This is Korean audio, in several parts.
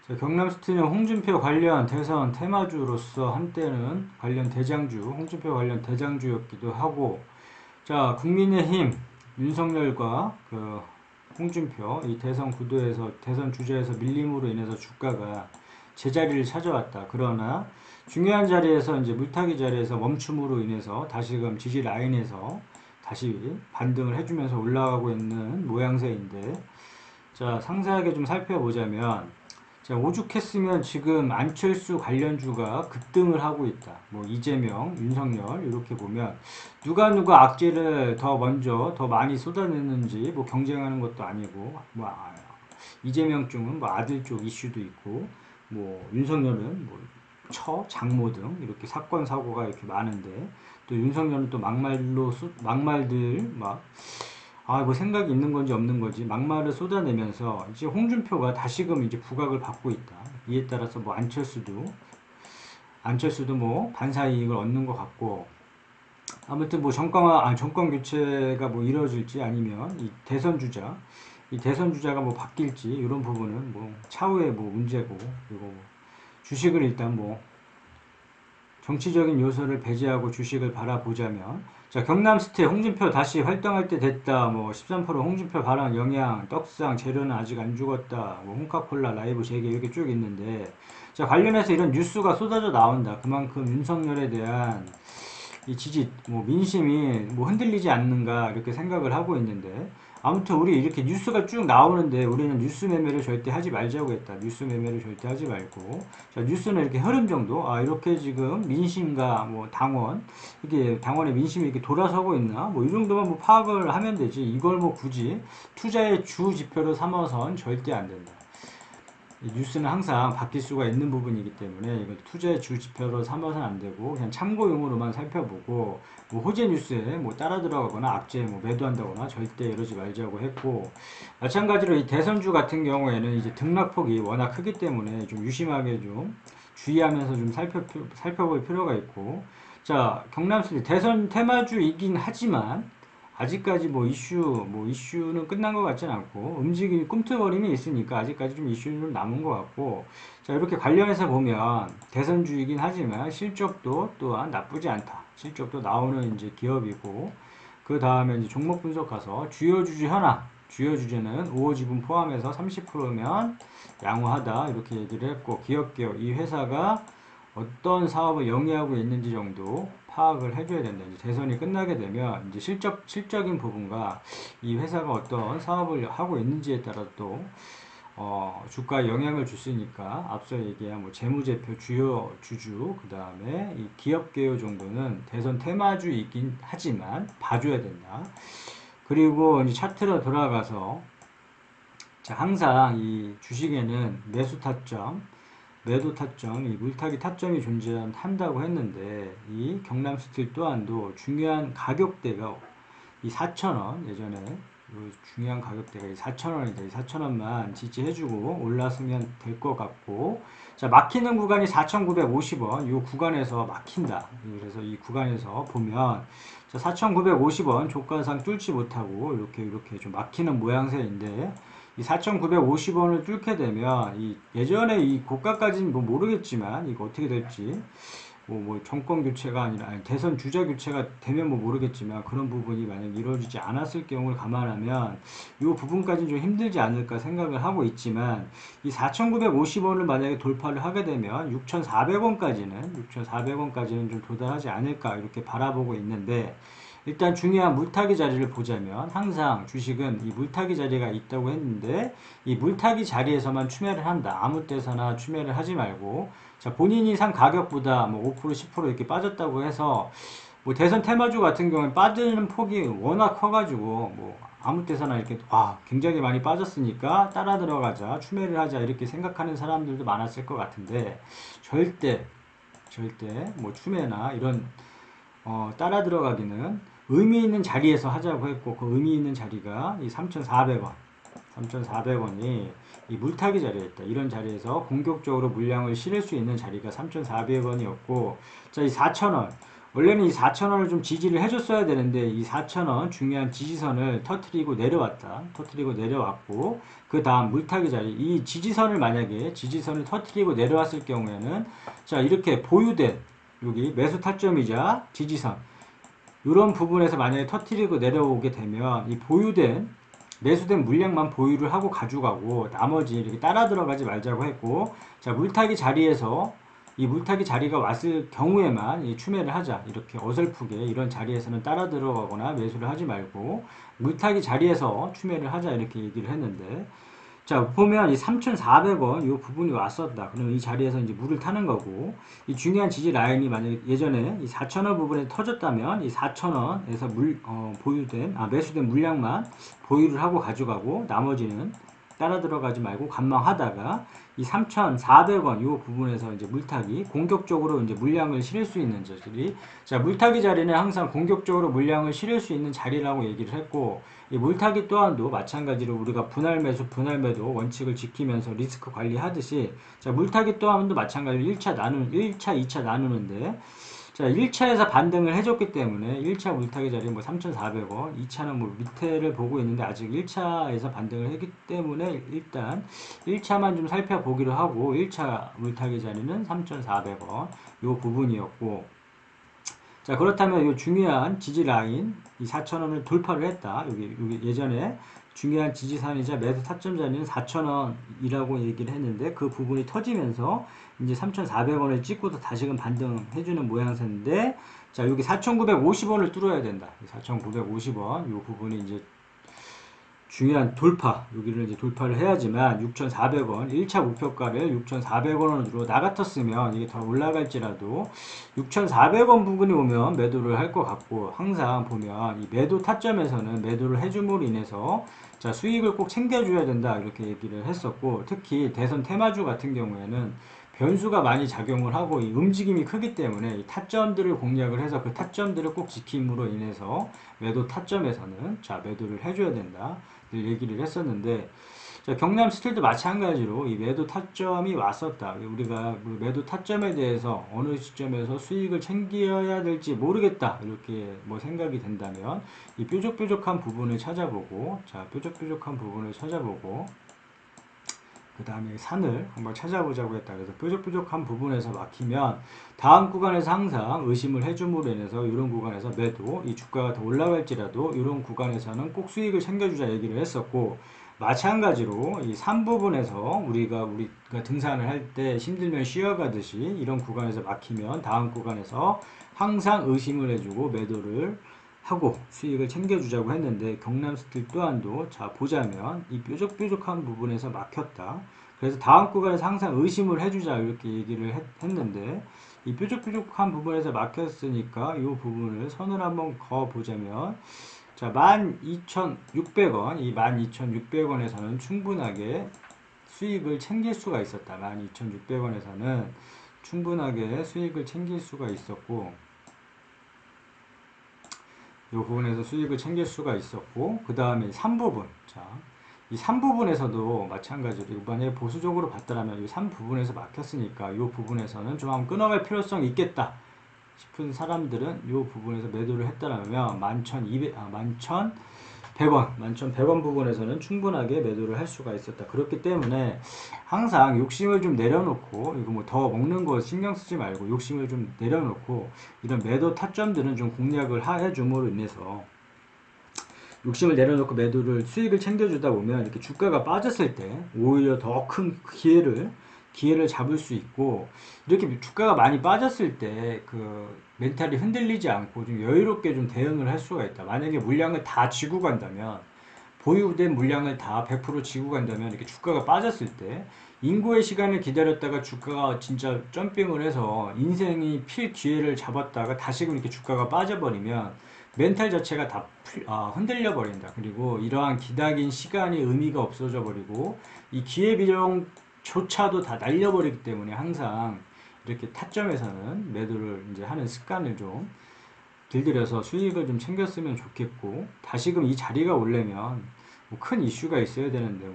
자, 경남시티는 홍준표 관련 대선 테마주로서 한때는 관련 대장주, 홍준표 관련 대장주였기도 하고, 자, 국민의힘 윤석열과 홍준표 이 대선 구도에서 대선 주자에서 밀림으로 인해서 주가가 제자리를 찾아왔다. 그러나 중요한 자리에서 이제 물타기 자리에서 멈춤으로 인해서 다시금 지지 라인에서 다시 반등을 해주면서 올라가고 있는 모양새인데, 자, 상세하게 좀 살펴보자면, 자, 오죽했으면 지금 안철수 관련주가 급등을 하고 있다. 뭐 이재명, 윤석열 이렇게 보면 누가 악재를 더 먼저 더 많이 쏟아냈는지 뭐 경쟁하는 것도 아니고, 뭐 이재명 쪽은 뭐 아들 쪽 이슈도 있고, 뭐 윤석열은 뭐 장모 등 이렇게 사건 사고가 이렇게 많은데, 또 윤석열은 또 막말들 막 뭐 생각이 있는 건지 없는 건지 막말을 쏟아내면서 이제 홍준표가 다시금 이제 부각을 받고 있다. 이에 따라서 뭐 안철수도 뭐 반사 이익을 얻는 것 같고, 아무튼 뭐 정권 교체가 뭐 이루어질지 아니면 이 대선 주자가 뭐 바뀔지 이런 부분은 뭐 차후에 뭐 문제고, 그리고 뭐 주식을 일단 뭐 정치적인 요소를 배제하고 주식을 바라보자면, 자, 경남시티 홍준표 다시 활동할 때 됐다. 뭐 13% 홍준표 발언 영향, 떡상 재료는 아직 안 죽었다. 뭐 홍카콜라 라이브 재개 이렇게 쭉 있는데, 자, 관련해서 이런 뉴스가 쏟아져 나온다. 그만큼 윤석열에 대한 이 지지, 뭐 민심이 뭐 흔들리지 않는가 이렇게 생각을 하고 있는데, 아무튼 우리 이렇게 뉴스가 쭉 나오는데 우리는 뉴스 매매를 절대 하지 말자고 했다. 뉴스 매매를 절대 하지 말고, 자, 뉴스는 이렇게 흐름 정도, 이렇게 지금 민심과 뭐 이게 당원의 민심이 이렇게 돌아서고 있나, 뭐 이 정도만 뭐 파악을 하면 되지. 이걸 뭐 굳이 투자의 주 지표로 삼아선 절대 안 된다. 뉴스는 항상 바뀔 수가 있는 부분이기 때문에 이걸 투자의 주 지표로 삼아서는 안 되고, 그냥 참고용으로만 살펴보고, 뭐 호재 뉴스에 뭐 따라 들어가거나 악재에 뭐 매도한다거나 절대 이러지 말자고 했고, 마찬가지로 이 대선주 같은 경우에는 이제 등락폭이 워낙 크기 때문에 좀 유심하게 좀 주의하면서 좀 살펴볼 필요가 있고, 자, 경남시 대선 테마주이긴 하지만 아직까지 뭐 이슈는 끝난 것 같진 않고, 꿈틀거림이 있으니까 아직까지 좀 이슈는 남은 것 같고, 자, 이렇게 관련해서 보면 대선주이긴 하지만 실적도 또한 나쁘지 않다. 실적도 나오는 이제 기업이고, 그 다음에 이제 종목 분석 가서 주요 주주 현황, 주요 주제는 5호 지분 포함해서 30%면 양호하다. 이렇게 얘기를 했고, 기업 개요, 이 회사가 어떤 사업을 영위하고 있는지 정도 파악을 해줘야 된다. 이제 대선이 끝나게 되면 이제 실적인 부분과 이 회사가 어떤 사업을 하고 있는지에 따라 또 주가에 영향을 주시니까, 앞서 얘기한 뭐 재무제표 주요 주주, 그 다음에 이 기업 개요 정도는 대선 테마주이긴 하지만 봐줘야 된다. 그리고 이제 차트로 돌아가서, 자, 항상 이 주식에는 매도 타점, 이 물타기 타점이 존재한다고 했는데, 이 경남 스틸 또한도 중요한 가격대가 이 4,000원, 예전에 중요한 가격대가 이 4,000원이다. 이 4,000원만 지지해주고 올랐으면 될 것 같고, 자, 막히는 구간이 4,950원, 이 구간에서 막힌다. 그래서 이 구간에서 보면, 자, 4,950원 조건상 뚫지 못하고 이렇게 좀 막히는 모양새인데, 이 4,950원을 뚫게 되면 이 예전에 이 고가까지는 뭐 모르겠지만 이거 어떻게 될지, 뭐 정권 교체가 아니 대선 주자 교체가 되면 뭐 모르겠지만, 그런 부분이 만약 이루어지지 않았을 경우를 감안하면 이 부분까지는 좀 힘들지 않을까 생각을 하고 있지만, 이 4,950원을 만약에 돌파를 하게 되면 6,400원까지는 좀 도달하지 않을까 이렇게 바라보고 있는데, 일단 중요한 물타기 자리를 보자면, 항상 주식은 이 물타기 자리가 있다고 했는데 이 물타기 자리에서만 추매를 한다. 아무 때서나 추매를 하지 말고, 자, 본인이 산 가격보다 뭐 5%, 10% 이렇게 빠졌다고 해서 뭐 대선 테마주 같은 경우는 빠지는 폭이 워낙 커가지고 뭐 아무 때서나 이렇게 굉장히 많이 빠졌으니까 따라 들어가자, 추매를 하자 이렇게 생각하는 사람들도 많았을 것 같은데, 절대 뭐 추매나 이런 따라 들어가기는 의미 있는 자리에서 하자고 했고, 그 의미 있는 자리가 이 3,400원, 3,400원이 이 물타기 자리였다. 이런 자리에서 공격적으로 물량을 실을 수 있는 자리가 3,400원이었고, 자, 이 4,000원, 원래는 이 4,000원을 좀 지지를 해줬어야 되는데 이 4,000원 중요한 지지선을 터트리고 내려왔다. 터트리고 내려왔고 그 다음 물타기 자리 이 지지선을 만약에 지지선을 터트리고 내려왔을 경우에는 자 이렇게 보유된 여기 매수 타점이자 지지선 이런 부분에서 만약에 터트리고 내려오게 되면 이 보유된 매수된 물량만 보유를 하고 가져가고 나머지 이렇게 따라 들어가지 말자고 했고 자 물타기 자리에서 이 물타기 자리가 왔을 경우에만 이 추매를 하자 이렇게 어설프게 이런 자리에서는 따라 들어가거나 매수를 하지 말고 물타기 자리에서 추매를 하자 이렇게 얘기를 했는데 자, 보면 이 3,400원 이 부분이 왔었다. 그러면 이 자리에서 이제 물을 타는 거고, 이 중요한 지지 라인이 만약에 예전에 이 4,000원 부분에 터졌다면 이 4,000원에서 보유된, 매수된 물량만 보유를 하고 가져가고, 나머지는 따라 들어가지 말고 관망하다가 이 3,400원 이 부분에서 이제 물타기 공격적으로 이제 물량을 실을 수 있는 자리. 자, 물타기 자리는 항상 공격적으로 물량을 실을 수 있는 자리라고 얘기를 했고, 이 물타기 또한도 마찬가지로 우리가 분할 매수, 분할 매도 원칙을 지키면서 리스크 관리하듯이 자, 물타기 또한도 마찬가지로 1차 2차 나누는데 자, 1차에서 반등을 해줬기 때문에 1차 물타기 자리 뭐 3,400원, 2차는 뭐 밑에를 보고 있는데 아직 1차에서 반등을 했기 때문에 일단 1차만 좀 살펴보기로 하고 1차 물타기 자리는 3,400원 요 부분이었고 자, 그렇다면 이 중요한 지지 라인, 이 4,000원을 돌파를 했다. 여기 예전에 중요한 지지선이자 매수 타점 자리는 4,000원이라고 얘기를 했는데 그 부분이 터지면서 이제 3,400원을 찍고도 다시금 반등해주는 모양새인데 자, 여기 4,950원을 뚫어야 된다. 4,950원, 이 부분이 이제 중요한 돌파, 여기를 이제 돌파를 해야지만 6,400원, 1차 목표가를 6,400원으로 나같았으면 이게 더 올라갈지라도 6,400원 부분이 오면 매도를 할 것 같고 항상 보면 이 매도 타점에서는 매도를 해줌으로 인해서 자 수익을 꼭 챙겨줘야 된다 이렇게 얘기를 했었고 특히 대선 테마주 같은 경우에는 변수가 많이 작용을 하고 이 움직임이 크기 때문에 이 타점들을 공략을 해서 그 타점들을 꼭 지킴으로 인해서 매도 타점에서는 자 매도를 해줘야 된다 얘기를 했었는데 자, 경남 스틸도 마찬가지로 이 매도 타점이 왔었다. 우리가 그 매도 타점에 대해서 어느 시점에서 수익을 챙겨야 될지 모르겠다. 이렇게 뭐 생각이 된다면 이 뾰족뾰족한 부분을 찾아보고 자 뾰족뾰족한 부분을 찾아보고 그 다음에 산을 한번 찾아보자고 했다. 그래서 뾰족뾰족한 부분에서 막히면 다음 구간에서 항상 의심을 해줌으로 인해서 이런 구간에서 매도, 이 주가가 더 올라갈지라도 이런 구간에서는 꼭 수익을 챙겨주자 얘기를 했었고 마찬가지로 이 산 부분에서 우리가 등산을 할 때 힘들면 쉬어가듯이 이런 구간에서 막히면 다음 구간에서 항상 의심을 해주고 매도를 하고 수익을 챙겨주자고 했는데 경남 스틸 또한도 자 보자면 이 뾰족뾰족한 부분에서 막혔다. 그래서 다음 구간에서 항상 의심을 해주자 이렇게 얘기를 했는데 이 뾰족뾰족한 부분에서 막혔으니까 이 부분을 선을 한번 그어 보자면 자 12,600원 이 12,600원에서는 충분하게 수익을 챙길 수가 있었다. 12,600원에서는 충분하게 수익을 챙길 수가 있었고 이 부분에서 수익을 챙길 수가 있었고 그 다음에 3부분 자, 이 3부분에서도 마찬가지로 만약에 보수적으로 봤다면 이 3부분에서 막혔으니까 이 부분에서는 좀 한번 끊어갈 필요성이 있겠다 싶은 사람들은 이 부분에서 매도를 했다면 11,100원 부분에서는 충분하게 매도를 할 수가 있었다. 그렇기 때문에 항상 욕심을 좀 내려놓고 이거 뭐 더 먹는 거 신경 쓰지 말고 욕심을 좀 내려놓고 이런 매도 타점들은 좀 공략을 해줌으로 인해서 욕심을 내려놓고 매도를 수익을 챙겨주다 보면 이렇게 주가가 빠졌을 때 오히려 더 큰 기회를 잡을 수 있고 이렇게 주가가 많이 빠졌을 때 그 멘탈이 흔들리지 않고 좀 여유롭게 좀 대응을 할 수가 있다. 만약에 물량을 다 쥐고 간다면 보유된 물량을 다 100% 쥐고 간다면 이렇게 주가가 빠졌을 때 인고의 시간을 기다렸다가 주가가 진짜 점핑을 해서 인생이 필 기회를 잡았다가 다시금 이렇게 주가가 빠져버리면 멘탈 자체가 다 흔들려 버린다. 그리고 이러한 기다린 시간이 의미가 없어져 버리고 이 기회비용조차도 다 날려버리기 때문에 항상 이렇게 타점에서는 매도를 이제 하는 습관을 좀 들들여서 수익을 좀 챙겼으면 좋겠고 다시금 이 자리가 오려면 뭐 큰 이슈가 있어야 되는데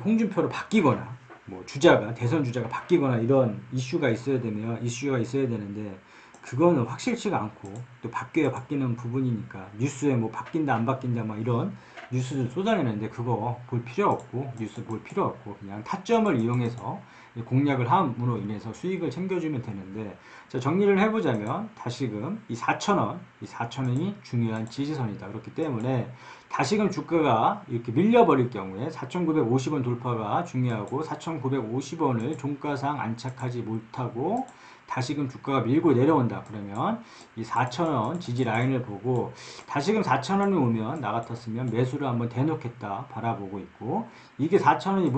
홍준표로 바뀌거나 뭐 주자가 대선 주자가 바뀌거나 이런 이슈가 있어야 되는데 그거는 확실치가 않고 또 바뀌어야 바뀌는 부분이니까 뉴스에 뭐 바뀐다 안 바뀐다 막 이런 뉴스를 쏟아내는데 그거 볼 필요 없고 뉴스 볼 필요 없고 그냥 타점을 이용해서 공략을 함으로 인해서 수익을 챙겨주면 되는데 자 정리를 해보자면 다시금 이 4,000원이 중요한 지지선이다. 그렇기 때문에 다시금 주가가 이렇게 밀려버릴 경우에 4,950원 돌파가 중요하고 4,950원을 종가상 안착하지 못하고 다시금 주가가 밀고 내려온다. 그러면 이 4,000원 지지 라인을 보고 다시금 4,000원이 오면 나 같았으면 매수를 한번 대놓겠다 바라보고 있고 이게 4,000원이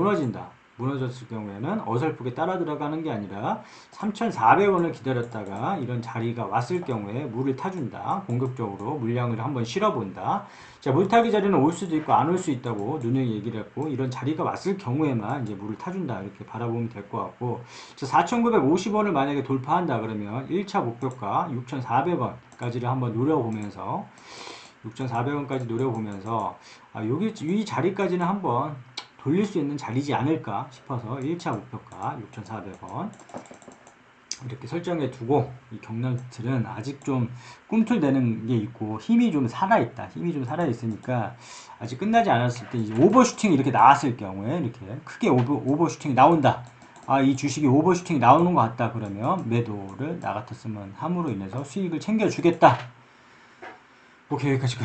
무너졌을 경우에는 어설프게 따라 들어가는 게 아니라 3,400원을 기다렸다가 이런 자리가 왔을 경우에 물을 타준다. 공격적으로 물량을 한번 실어본다. 자, 물타기 자리는 올 수도 있고 안 올 수 있다고 누누이 얘기를 했고 이런 자리가 왔을 경우에만 이제 물을 타준다. 이렇게 바라보면 될 것 같고 자, 4,950원을 만약에 돌파한다 그러면 1차 목표가 6,400원까지를 한번 노려보면서 6,400원까지 노려보면서 여기 이 자리까지는 한번 돌릴 수 있는 자리지 않을까 싶어서 1차 목표가 6,400원 이렇게 설정해 두고 이 경남틀은 아직 좀 꿈틀대는 게 있고 힘이 좀 살아있으니까 아직 끝나지 않았을 때 이제 오버슈팅이 이렇게 나왔을 경우에 이렇게 크게 오버슈팅이 나온다. 이 주식이 오버슈팅이 나오는 것 같다. 그러면 매도를 나 같았으면 함으로 인해서 수익을 챙겨주겠다. 오케이, 여기까지.